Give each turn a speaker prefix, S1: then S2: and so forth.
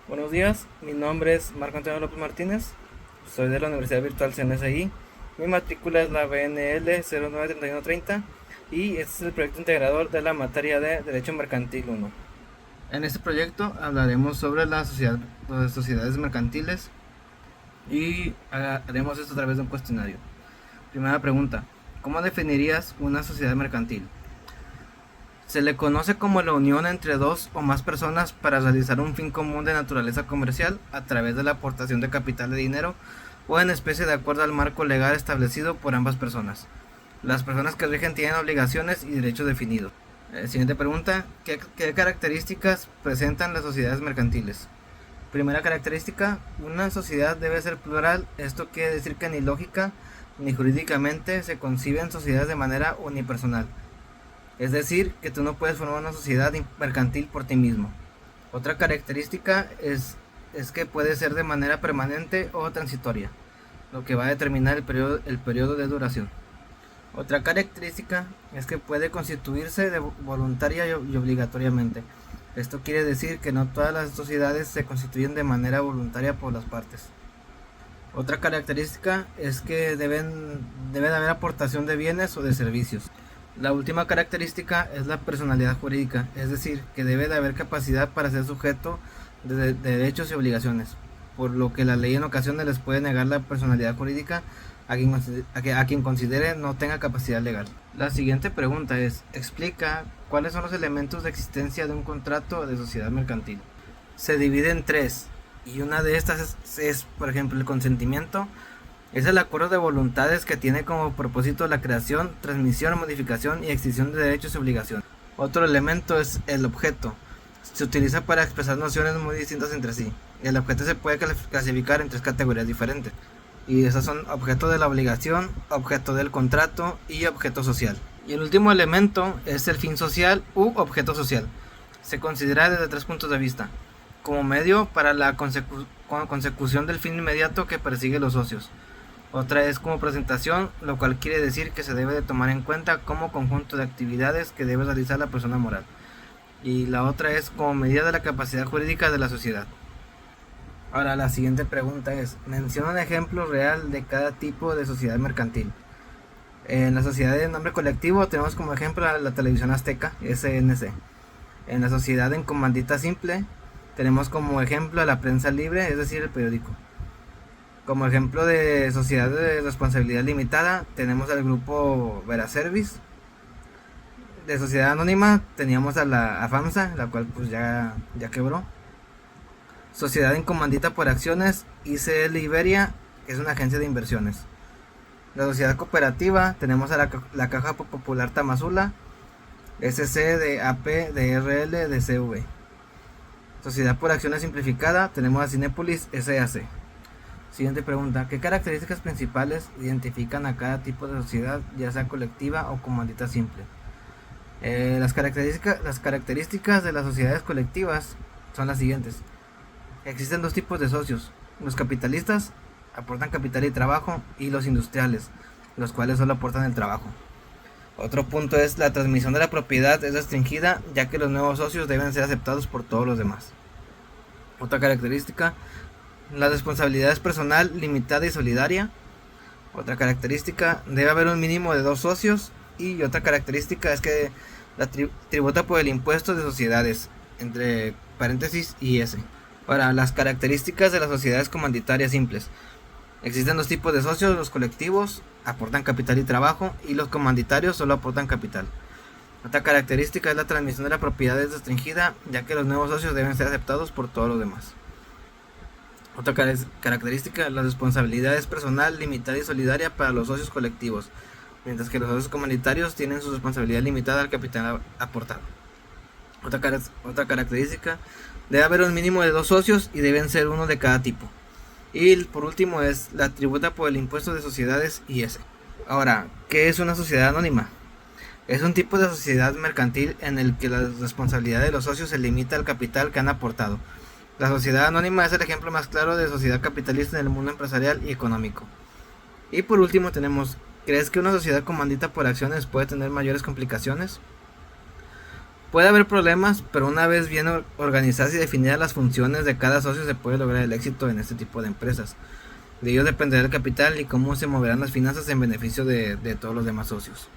S1: Buenos días, mi nombre es Marco Antonio López Martínez, soy de la Universidad Virtual CNSI, mi matrícula es la BNL 093130 y este es el proyecto integrador de la materia de Derecho Mercantil 1. En este proyecto hablaremos sobre las sociedades mercantiles y haremos esto a través de un cuestionario. Primera pregunta, ¿cómo definirías una sociedad mercantil? Se le conoce como la unión entre dos o más personas para realizar un fin común de naturaleza comercial a través de la aportación de capital de dinero o en especie de acuerdo al marco legal establecido por ambas personas. Las personas que rigen tienen obligaciones y derechos definidos. Siguiente pregunta, ¿qué características presentan las sociedades mercantiles? Primera característica, una sociedad debe ser plural. Esto quiere decir que ni lógica ni jurídicamente se conciben sociedades de manera unipersonal. Es decir, que tú no puedes formar una sociedad mercantil por ti mismo. Otra característica es que puede ser de manera permanente o transitoria, lo que va a determinar el periodo de duración. Otra característica es que puede constituirse voluntaria y obligatoriamente. Esto quiere decir que no todas las sociedades se constituyen de manera voluntaria por las partes. Otra característica es que debe haber aportación de bienes o de servicios. La última característica es la personalidad jurídica, es decir, que debe de haber capacidad para ser sujeto de derechos y obligaciones, por lo que la ley en ocasiones les puede negar la personalidad jurídica a quien considere no tenga capacidad legal. La siguiente pregunta es, explica cuáles son los elementos de existencia de un contrato de sociedad mercantil. Se divide en tres, y una de estas es por ejemplo, el consentimiento. Es el acuerdo de voluntades que tiene como propósito la creación, transmisión, modificación y extinción de derechos y obligaciones. Otro elemento es el objeto. Se utiliza para expresar nociones muy distintas entre sí. El objeto se puede clasificar en tres categorías diferentes. Y esas son objeto de la obligación, objeto del contrato y objeto social. Y el último elemento es el fin social u objeto social. Se considera desde tres puntos de vista. Como medio para la consecución del fin inmediato que persigue los socios. Otra es como presentación, lo cual quiere decir que se debe de tomar en cuenta como conjunto de actividades que debe realizar la persona moral. Y la otra es como medida de la capacidad jurídica de la sociedad. Ahora la siguiente pregunta es, menciona un ejemplo real de cada tipo de sociedad mercantil. En la sociedad de nombre colectivo tenemos como ejemplo la televisión azteca, SNC. En la sociedad en comandita simple tenemos como ejemplo a la prensa libre, es decir, el periódico. Como ejemplo de sociedad de responsabilidad limitada tenemos al grupo Veraservice. De sociedad anónima teníamos a la FAMSA, la cual pues ya quebró. Sociedad en comandita por acciones, ICL Iberia, que es una agencia de inversiones. La sociedad cooperativa tenemos a la Caja Popular Tamazula, SC de AP, de RL, de CV. Sociedad por acciones simplificada tenemos a Cinépolis SAC. Siguiente pregunta, ¿qué características principales identifican a cada tipo de sociedad, ya sea colectiva o comandita simple? Las características de las sociedades colectivas son las siguientes. Existen dos tipos de socios. Los capitalistas aportan capital y trabajo, y los industriales, los cuales solo aportan el trabajo. Otro punto es la transmisión de la propiedad es restringida, ya que los nuevos socios deben ser aceptados por todos los demás. Otra característica, la responsabilidad es personal, limitada y solidaria. Otra característica, debe haber un mínimo de 2 socios. Y otra característica es que la tributa por el impuesto de sociedades, entre paréntesis IS. Ahora, las características de las sociedades comanditarias simples. Existen dos tipos de socios, los colectivos aportan capital y trabajo, y los comanditarios solo aportan capital. Otra característica es la transmisión de la propiedad es restringida, ya que los nuevos socios deben ser aceptados por todos los demás. Otra característica, la responsabilidad es personal, limitada y solidaria para los socios colectivos, mientras que los socios comunitarios tienen su responsabilidad limitada al capital aportado. Otra característica, debe haber un mínimo de 2 socios y deben ser uno de cada tipo. Y por último es la tributa por el impuesto de sociedades IS. Ahora, ¿qué es una sociedad anónima? Es un tipo de sociedad mercantil en el que la responsabilidad de los socios se limita al capital que han aportado. La sociedad anónima es el ejemplo más claro de sociedad capitalista en el mundo empresarial y económico. Y por último tenemos, ¿crees que una sociedad comandita por acciones puede tener mayores complicaciones? Puede haber problemas, pero una vez bien organizadas y definidas las funciones de cada socio se puede lograr el éxito en este tipo de empresas. De ello dependerá el capital y cómo se moverán las finanzas en beneficio de todos los demás socios.